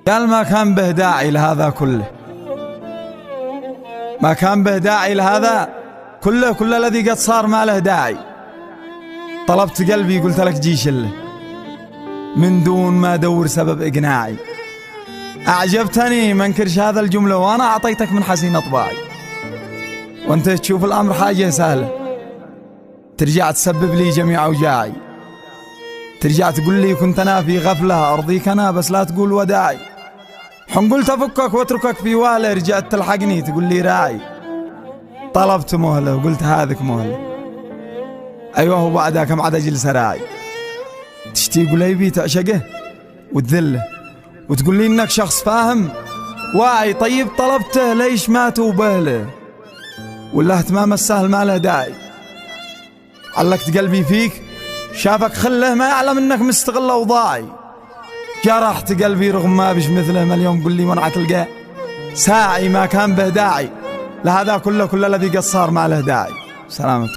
قال ما كان به داعي لهذا كله، ما كان به داعي لهذا كله، كل الذي قد صار ما له داعي. طلبت قلبي قلت لك جيش له من دون ما ادور سبب اقناعي. اعجبتني ما انكرش هذا الجمله وانا اعطيتك من حسين اطباعي، وانت تشوف الامر حاجه سهله، ترجع تسبب لي جميع اوجاعي، ترجع تقول لي كنت انا في غفله ارضيك انا بس لا تقول وداعي. حن قلت افكك واتركك في واله، رجعت تلحقني تقول لي راعي. طلبت مهله وقلت هذك مهله، ايوه وبعدها كم عاد اجلس راعي. تشتي قليبي تعشقه وتذله وتقول لي انك شخص فاهم واعي. طيب طلبته ليش ما توبه له؟ ولا اهتمام السهل ما له داعي. علقت قلبي فيك شافك خله ما يعلم انك مستغل اوضاعي. جرحت قلبي رغم ما بش مثله، ما اليوم قل لي منعت تلقاه ساعي ما كان به داعي لهذا كله، كل الذي قد صار ما له داعي. سلامتك.